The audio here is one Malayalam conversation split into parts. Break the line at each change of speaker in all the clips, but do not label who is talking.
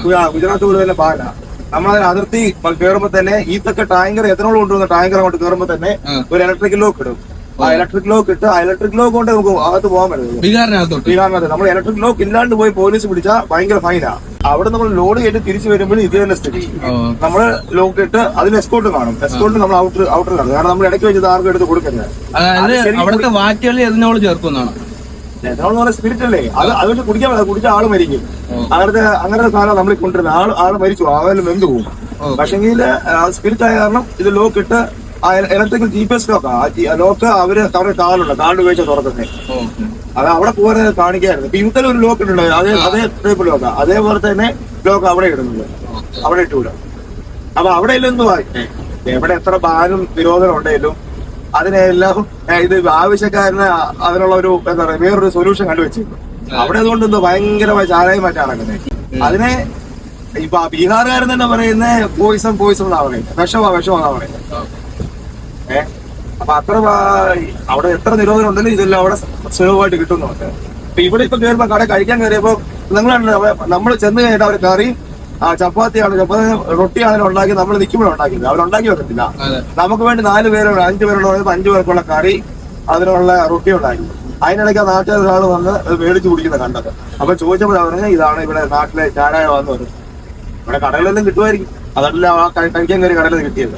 ഗുജറാത്ത് കൂടുതൽ പാല. നമ്മളതിന് അതിർത്തി കയറുമ്പോ തന്നെ ഈത്തൊക്കെ ടാങ്കർ എത്രയോളം കൊണ്ടുവന്ന ടാങ്കർ അങ്ങോട്ട് കയറുമ്പോ തന്നെ ഒരു ഇലക്ട്രിക് ലോക്ക് ഇടും. ആ ഇലക്ട്രിക് ലോക്ക് ഇട്ട് ആ ഇലക്ട്രിക് ലോക്ക് കൊണ്ട് നമുക്ക് അകത്ത് പോകാൻ പറ്റും. ബീഹാറിനകത്ത് നമ്മൾ ഇലക്ട്രിക് ലോക്ക് ഇല്ലാണ്ട് പോയി പോലീസ് പിടിച്ചാൽ ഭയങ്കര ഫൈനാ. അവിടെ നമ്മൾ ലോഡ് ചെയ്ത് തിരിച്ചു വരുമ്പോൾ ഇത് തന്നെ സ്ഥിതി. നമ്മള് ലോക്ക് ഇട്ട് അതിന് എസ്കോർട്ട് കാണും. എസ്കോർട്ട് നമ്മൾ ഔട്ടർ കാണും. കാരണം നമ്മൾ ഇടയ്ക്ക് വെച്ചത് ആർക്കും എടുത്ത് കൊടുക്കരുത്.
അവിടുത്തെ വാറ്റുകളിൽ എതിനോട് ചേർക്കുന്നതാണ്.
എഥനോൾ പറഞ്ഞ സ്പിരിറ്റ് അല്ലേ, അത് വെച്ച് കുടിക്കാൻ കുടിച്ച ആള് മരിക്കും. അങ്ങനത്തെ സാധനം നമ്മൾ കൊണ്ടുവരുന്നത്. ആള് മരിച്ചു, ആവലും വെന്ത് പോകും. പക്ഷെങ്കിൽ സ്പിരിറ്റ് ആയ കാരണം ഇത് ലോക്ക് ഇട്ട് ആ ഇലക്ട്രിക്കൽ GPS ലോക്കാ. ലോക്ക് അവരുടെ കാലുണ്ട്, കാലിന് ഉപയോഗിച്ച തുറക്കുന്നത്. അത് അവിടെ പോകാൻ കാണിക്കായിരുന്നു. ഇപ്പൊ ഇന്നലെ ഒരു ലോക്ക് ഇട്ടുണ്ട്, അതേ ടൈപ്പ് ലോക്കാ. അതേപോലെ തന്നെ ലോക്ക് അവിടെ ഇടുന്നുണ്ട്, അവിടെ ഇട്ടൂല. അപ്പൊ അവിടെ ഇല്ലെന്ന് എവിടെ എത്ര ബാനും നിരോധനം ഉണ്ടെങ്കിലും അതിനെല്ലാം ഇത് ആവശ്യക്കാരന് അതിനുള്ള ഒരു എന്താ പറയാ വേറൊരു സൊല്യൂഷൻ കണ്ടുവെച്ചു. അവിടെ അതുകൊണ്ട് എന്തോ ഭയങ്കരമായ ചാരായം മാറ്റാണ് നടക്കുന്നത്. അതിനെ ഇപ്പൊ ബീഹാറുകാരൻ തന്നെ പറയുന്ന പോയിസം എന്നാ പറയുന്നത്, വിഷമാ പറയുന്നത്. അപ്പൊ അത്ര അവിടെ എത്ര നിരോധനം ഉണ്ടെങ്കിലും ഇതെല്ലാം അവിടെ സുലഭമായിട്ട് കിട്ടുന്നുണ്ട്. ഇപ്പൊ ഇവിടെ ഇപ്പൊ കയറുമ്പോ കട കഴിക്കാൻ കയറിയപ്പോ നമ്മൾ ചെന്ന് കഴിഞ്ഞിട്ട് അവർ കറി ചപ്പാത്തി റൊട്ടിയാണെങ്കിലും ഉണ്ടാക്കി നമ്മൾ നിൽക്കുമ്പോഴും ഉണ്ടാക്കിയത്. അവരുണ്ടാക്കി വെക്കത്തില്ല. നമുക്ക് വേണ്ടി 4 പേരുള്ള 5 പേരുള്ള 5 പേർക്കുള്ള കറി അതിനുള്ള റൊട്ടി ഉണ്ടാക്കി. അതിനിടയ്ക്ക് നാട്ടിൽ ഒരാൾ വന്ന് മേടിച്ച് കുടിക്കുന്ന കണ്ടത്. അപ്പൊ ചോദിച്ചപ്പോൾ പറഞ്ഞാൽ ഇതാണ് ഇവിടെ നാട്ടിലെ ചാരായ വന്ന് വരും. ഇവിടെ കടകളെല്ലാം കിട്ടുമായിരിക്കും. അതല്ല ആ കഴിക്കാൻ കയറി കടയിൽ കിട്ടിയത്.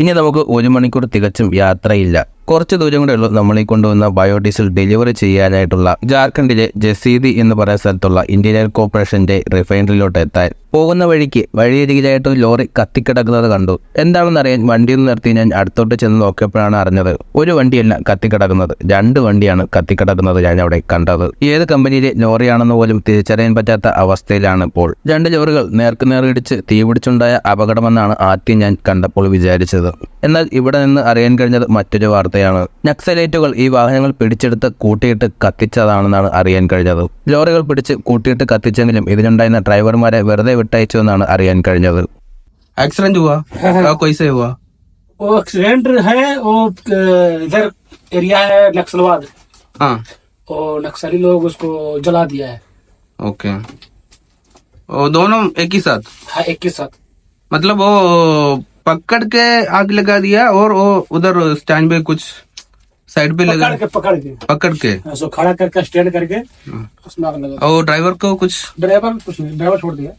ഇനി നമുക്ക് 1 മണിക്കൂർ തികച്ചും യാത്രയില്ല. കുറച്ച് ദൂരം കൂടെ ഉള്ളൂ നമ്മളീ കൊണ്ടുവന്ന ബയോഡീസൽ ഡെലിവറി ചെയ്യാനായിട്ടുള്ള ജാർഖണ്ഡിലെ ജസീദി എന്ന് പറയുന്ന സ്ഥലത്തുള്ള ഇന്ത്യൻ ഓയിൽ കോർപ്പറേഷന്റെ റിഫൈനറിയിലോട്ട് എത്താൻ. പോകുന്ന വഴിക്ക് വഴിയരികിലായിട്ട് ഒരു ലോറി കത്തിക്കിടക്കുന്നത് കണ്ടു. എന്താണെന്നറിയാൻ വണ്ടിയിൽ നിന്ന് നിർത്തി ഞാൻ അടുത്തോട്ട് ചെന്ന് നോക്കിയപ്പോഴാണ് അറിഞ്ഞത് ഒരു വണ്ടിയല്ല കത്തിക്കിടക്കുന്നത്, 2 വണ്ടിയാണ് കത്തിക്കിടക്കുന്നത് ഞാൻ അവിടെ കണ്ടത്. ഏത് കമ്പനിയിലെ ലോറിയാണെന്ന് പോലും തിരിച്ചറിയാൻ പറ്റാത്ത അവസ്ഥയിലാണ് ഇപ്പോൾ. 2 ലോറികൾ നേർക്കുനേർ ഇടിച്ച് തീപിടിച്ചുണ്ടായ അപകടമെന്നാണ് ആദ്യം ഞാൻ കണ്ടപ്പോൾ വിചാരിച്ചത്. എന്നാൽ ഇവിടെ നിന്ന് അറിയാൻ കഴിഞ്ഞത് മറ്റൊരു വാർത്തയാണ്. നക്സലൈറ്റുകൾ ഈ വാഹനങ്ങൾ പിടിച്ചെടുത്ത് കൂട്ടിയിട്ട് കത്തിച്ചതാണെന്നാണ് അറിയാൻ കഴിഞ്ഞത്. ലോറികൾ പിടിച്ച് കൂട്ടിയിട്ട് കത്തിച്ചെങ്കിലും ഇതിനുണ്ടായിരുന്ന ഡ്രൈവർമാരെ വെറുതെ വിട്ടയച്ചു എന്നാണ് അറിയാൻ കഴിഞ്ഞത്.
एक्सीडेंट हुआ कैसे हुआ?
वो एक्सीडेंट है, वो इधर एरिया है नक्सलवाद।
हाँ,
और नक्सली लोग उसको जला दिया है।
ओके, वो दोनों एक ही साथ?
हाँ, एक ही साथ।
मतलब वो पकड़ के आग लगा दिया और वो उधर स्टैंड पे कुछ साइड पे लगा पकड़ के
खड़ा करके स्टैंड करके उसमें आग लगा।
और ड्राइवर को कुछ?
ड्राइवर कुछ नहीं, ड्राइवर छोड़ दिया।